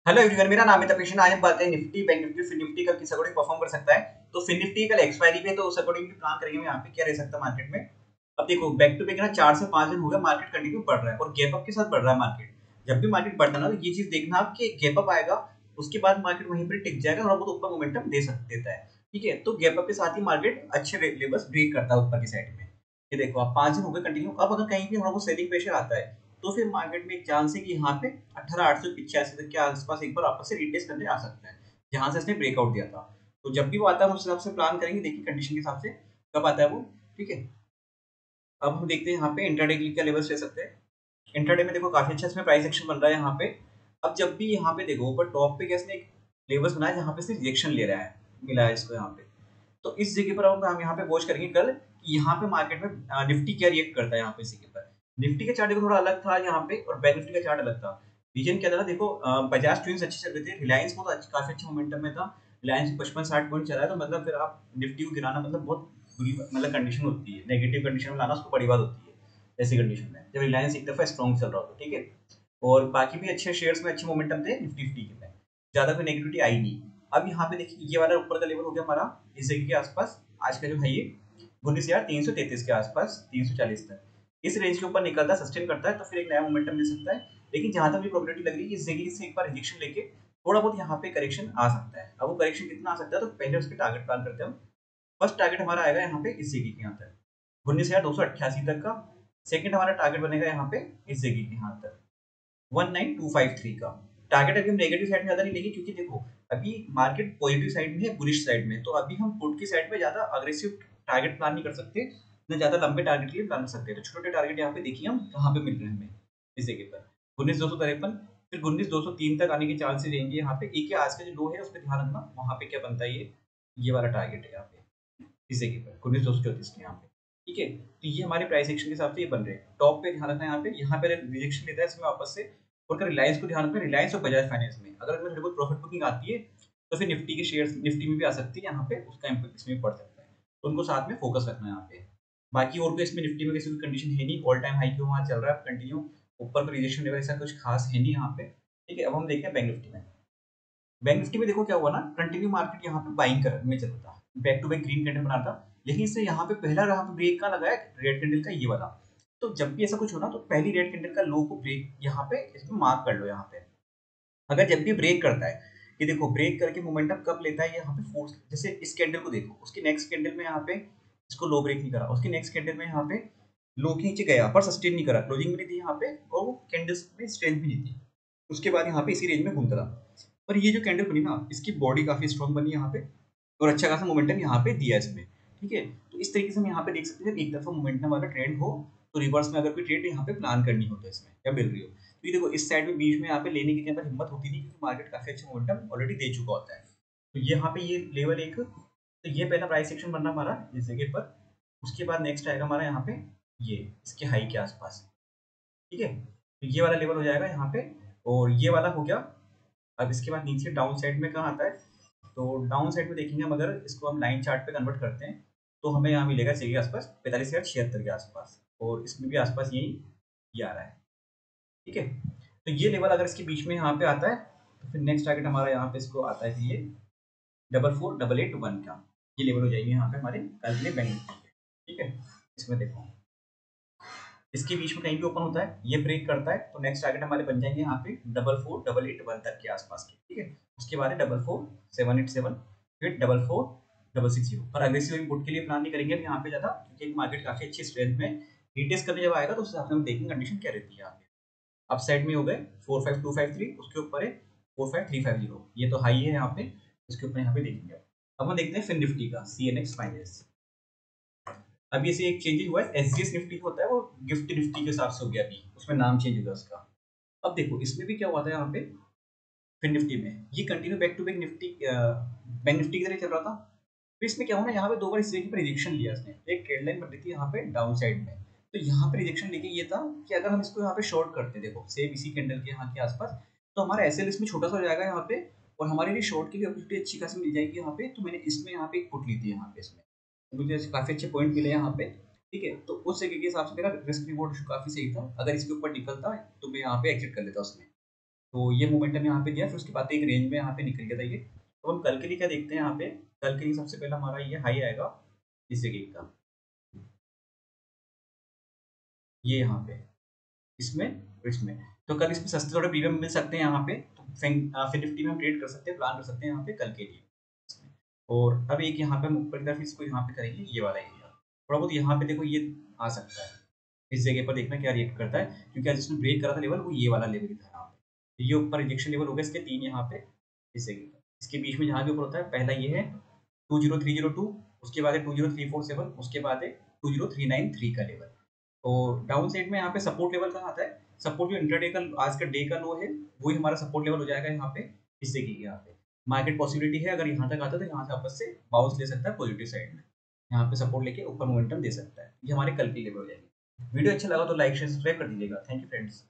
Hello everyone, मेरा नाम है तपेश। आज हम बात करें Nifty, bank Nifty, fin Nifty कल किस अकॉर्डिंग परफॉर्म कर सकता है। तो फिन निफ्टी कल एक्सपायरी पे, तो उस अकॉर्डिंग प्लान करेंगे यहाँ पे क्या रह सकता है मार्केट में। अब देखो बैक टू बैक ना 4 से 5 दिन हो गया मार्केट कंटिन्यू बढ़ रहा है और गैप अप के साथ बढ़ रहा है मार्केट। जब भी मार्केट बढ़ता है ना, तो ये चीज देखना आप कि गैप अप आएगा, उसके बाद मार्केट वहीं पर टिक जाएगा और बहुत ऊपर मोमेंटम देता है। ठीक है, तो गैप अप के साथ ही मार्केट अच्छे लेवल्स ब्रेक करता है ऊपर की साइड में। ये देखो आप 5 दिन हो गए कंटिन्यू। अब अगर कहीं भी थोड़ा बहुत सेलिंग प्रेशर आता है, तो फिर मार्केट में एक चांस है कि यहाँ पे 18,885 तक के आसपास एक बार वापस से रिटेस्ट करने आ सकता है, जहां से इसने ब्रेकआउट दिया था। तो जब भी वो आता है उस हिसाब से प्लान करेंगे, देखिए कंडीशन के हिसाब से कब आता है वो। ठीक है, अब हम देखते हैं यहाँ पे इंट्राडे के क्या लेवल्स ले सकते हैं। इंट्राडे में देखो काफी अच्छा इसमें प्राइस एक्शन बन रहा है यहाँ पे। अब जब भी यहाँ पे देखो ऊपर टॉप पे कैसे एक लेवल्स बनाया जहाँ पे से रिजेक्शन ले रहा है, मिला है इसको यहाँ पे। तो इस जगह पर हम यहाँ पे वॉच करेंगे कल कि यहाँ पे मार्केट में निफ्टी क्या रिएक्ट करता है। यहाँ पे इसी के पर निफ्टी का चार्ट देखो थोड़ा अलग था यहाँ पे और बैंक निफ्टी का चार्ट अलग था। रीजन क्या था ना, देखो बजाज ट्विंस अच्छे चल रहे थे, रिलायंस को तो काफी अच्छे मोमेंटम में था। रिलायंस 55-60 पॉइंट चला है, तो मतलब फिर आप निफ्टी को गिराना मतलब बहुत बुरी मतलब कंडीशन होती है, नेगेटिव कंडीशन में लाना उसको बड़ी बात होती है ऐसी कंडीशन में, जब रिलायंस एक दफा स्ट्रॉन्ग चल रहा होता है। ठीक है, और बाकी भी अच्छे शेयर्स में अच्छे मोमेंटम थे निफ्टी फिफ्टी के में, ज्यादा कोई नेगेटिविटी आई नहीं। अब यहाँ पे देखिए ये वाला ऊपर का लेवल हो गया हमारा इस जगह के आसपास, आज का जो है ये 19,333 के आसपास 340 तक। इस रेंज के ऊपर निकलता है, सस्टेन करता है, तो फिर एक नया मोमेंटम ले सकता है। लेकिन जहां तक मुझे प्रोबेबिलिटी लग रही है इस जगह से एक बार रिजेक्शन लेके थोड़ा बहुत यहाँ पे करेक्शन आ सकता है। अब वो करेक्शन कितना आ सकता है, तो पहले उसके टारगेट प्लान करते हैं हम। फर्स्ट टारगेट हमारा आएगा यहाँ पे इस जगह के यहाँ तक 19,288 तक का। सेकंड हमारा टारगेट बनेगा यहाँ पे इस जगह के यहाँ तक 19,253 का। टारगेट अभी हम नेगेटिव साइड में ज्यादा नहीं लेंगे, क्योंकि देखो अभी मार्केट पॉजिटिव साइड में है, बुलिश साइड में, तो अभी हम पुट की साइड में ज्यादा अग्रेसिव टारगेट प्लान नहीं कर सकते, न ज्यादा लंबे टारगेट के लिए प्लान कर सकते हैं। तो छोटे टारगेट यहाँ पे देखिए हम कहाँ पे मिल रहे हैं हमें इस जगह पर 19,253, फिर 19,203 तक आने के चांसेस रहेंगे यहाँ पे। एक ही आज का जो लो है उस पर ध्यान रखना, वहां पे क्या बनता है, ये वाला टारगेट है यहाँ पे इस जगह पर 19,234 के यहाँ पे। ठीक है, तो ये हमारे प्राइस एक्शन के हिसाब से ये बन रहे हैं। टॉप पे ध्यान रखना है, यहाँ पे रिजेक्शन लेता है इसमें वापस से। और अगर रिलायंस को ध्यान रखना, रिलायंस और बजाज फाइनेंस में अगर हमें थोड़ी बहुत प्रॉफिट बुकिंग आती है, तो फिर निफ्टी के शेयर्स निफ्टी में भी आ सकती है, यहाँ पे उसका इम्पैक्ट इसमें भी पड़ सकता है। तो उनको साथ में फोकस रखना है यहाँ पे। बाकी और तो इसमें निफ्टी में किसी भी कंडीशन है नहीं, ऑल टाइम हाई क्यों वहाँ चल रहा है कंटिन्यू, ऊपर पर रिजेक्शन लेवल ऐसा कुछ खास है नहीं यहाँ पे। ठीक है, अब हम देखते हैं बैंक निफ्टी में। बैंक निफ्टी में देखो क्या हुआ ना, कंटिन्यू मार्केट यहाँ पे बाइंग कर में चल रहा था, back to back green candle बना था। लेकिन इससे यहाँ पे पहला यहाँ पे ब्रेक का लगाया रेड कैंडल का ये वाला। तो जब भी ऐसा कुछ हो ना, तो पहली रेड कैंडल का लो को ब्रेक यहाँ पे इसमें मार्क कर लो यहाँ पे। अगर जब भी ब्रेक करता है, ये देखो ब्रेक करके मोमेंटम कब लेता है यहाँ पे फोर्स, जैसे इस कैंडल को देखो, उसकी नेक्स्ट कैंडल में यहाँ पे इसको लो ब्रेक नहीं करा, उसकी नेक्स्ट कैंडल में यहाँ पे लो के नीचे गया पर सस्टेन नहीं करा, क्लोजिंग भी नहीं थी यहाँ पे और वो कैंडल्स में स्ट्रेंथ भी नहीं थी। उसके बाद यहाँ पे इसी रेंज में घूमता रहा। पर ये जो कैंडल बनी ना, इसकी बॉडी काफी स्ट्रॉन्ग बनी यहाँ पे और अच्छा खासा मोमेंटम यहाँ पे दिया इसमें। ठीक है, तो इस तरीके से हम यहाँ पे देख सकते हैं, एक दफा मोमेंटम वाला ट्रेंड हो तो रिवर्स में अगर कोई ट्रेड यहाँ पे प्लान करनी हो तो इसमें क्या मिल रही हो। तो ये देखो इस साइड में बीच में यहाँ पे लेने की अंदर हिम्मत होती नहीं, क्योंकि मार्केट काफी अच्छा मोमेंटम ऑलरेडी दे चुका होता है। तो यहाँ पे ये लेवल एक, तो ये पहला प्राइस सेक्शन बनना हमारा इस जगह पर। उसके बाद नेक्स्ट आएगा हमारा यहाँ पे ये इसके हाई के आसपास। ठीक है, तो ये वाला लेवल हो जाएगा यहाँ पे और ये वाला हो गया। अब इसके बाद नीचे डाउन साइड में कहाँ आता है, तो डाउन साइड में देखेंगे हम, अगर इसको हम लाइन चार्ट पे कन्वर्ट करते हैं, तो हमें यहाँ मिलेगा इसी के आसपास 45,76 के आसपास, और इसमें भी आसपास यही ये आ रहा है। ठीक है, तो ये लेवल अगर इसके बीच में यहाँ पे आता है, तो फिर नेक्स्ट टारगेट हमारा यहाँ पे इसको आता है कि ये 44,881 का ये लेवल हो जाएगी यहाँ पे हमारे कल के लिए बैंक निफ्टी के। ठीक है, इसमें देखो इसके बीच में कहीं भी ओपन होता है, ये ब्रेक करता है, तो नेक्स्ट टारगेट हमारे बन जाएंगे यहाँ पे 44,881 तक के आसपास के। ठीक है, उसके बाद 44,787, फिर 44,660। पर अग्रेसिव पुट के लिए प्लान नहीं करेंगे हम यहाँ पे ज्यादा, क्योंकि मार्केट काफी अच्छी स्ट्रेंथ में रीटेस्ट करने जब आएगा, तो उस हिसाब से हम देखेंगे कंडीशन क्या रहती है यहाँ पे। अप साइड में हो गए 45,253, उसके ऊपर है 45,350, ये तो हाई है यहाँ पे, उसके ऊपर यहाँ पे देखेंगे। अब हम देखते हैं फिन निफ्टी का CNX फाइनेंस। अभी ऐसे एक चेंजेस हुआ है, SGS निफ्टी होता है वो गिफ्ट निफ्टी के हिसाब से हो गया, अभी उसमें नाम चेंज होगा उसका। अब देखो इसमें भी क्या हुआ था यहाँ पे फिन निफ्टी में, ये continue back to back Nifty bank Nifty की तरह चल रहा था। फिर इसमें क्या हुआ ना, यहाँ पे दो बार इस तरीके पर रिजेक्शन लिया इसने, एक ट्रेड लाइन बन रही थी यहाँ पे डाउन साइड में। तो यहाँ पे रिजेक्शन लेके ये था कि अगर हम इसको यहाँ पे शॉर्ट करते, देखो सेम इसी कैंडल के यहाँ के आसपास, तो हमारा एसएल इसमें छोटा सा हो जाएगा यहाँ पे, और हमारे लिए शॉर्ट की भी अपॉर्चुनिटी अच्छी खासी मिल जाएगी यहाँ पे। तो मैंने इसमें यहाँ पे एक पुट ली थी यहाँ पे इसमें, तो मुझे काफी अच्छे पॉइंट मिले यहाँ पे। ठीक है, तो उस जगह के हिसाब से मेरा रिस्क रिवॉर्ड काफी सही था, अगर इसके ऊपर निकलता तो मैं यहाँ पे एग्जिट कर लेता उसमें। तो ये मोमेंटम यहाँ पे दिया, फिर उसके बाद एक रेंज में यहाँ पे निकल गया था ये। तो हम कल के लिए क्या देखते हैं यहाँ पे, कल के लिए सबसे पहला हमारा ये हाई आएगा इस जगह का, ये यहाँ पे, इसमें और इसमें। तो कल इसमें सस्ते थोड़े प्रीमियम मिल सकते हैं यहाँ पे, तो फिर निफ्टी में हम ट्रेड कर सकते हैं, प्लान कर सकते हैं यहाँ पे कल के लिए। और अब एक यहाँ पे हम ऊपर की तरफ इसको यहाँ पे करेंगे, ये वाला एरिया थोड़ा बहुत यहाँ पे देखो ये आ सकता है, इस जगह पर देखना क्या रिएक्ट करता है, क्योंकि आज इसने ब्रेक करा था लेवल, वो ये वाला लेवल था यहाँ पे। ये ऊपर रिजेक्शन लेवल हो गया इसके 3 यहाँ पे, इस जगह पर, इसके बीच में जहाँ भी ऊपर होता है, पहला ये है 20302, उसके बाद है 20347, उसके बाद है 20393 का लेवल। तो डाउन साइड में यहाँ पे सपोर्ट लेवल कहाँ आता है, सपोर्ट जो इंटरडे का आज का डे का लो है, वही हमारा सपोर्ट लेवल हो जाएगा यहाँ पे, इस जगह की यहाँ पे। मार्केट पॉसिबिलिटी है अगर यहाँ तक आता है तो यहाँ से वापस से बाउंस ले सकता है पॉजिटिव साइड में, यहाँ पे सपोर्ट लेके ऊपर मोमेंटम दे सकता है। ये हमारे कल की लेवल हो जाएगी। वीडियो अच्छा लगा तो लाइक शेयर सब्सक्राइब कर दीजिएगा। Thank you friends.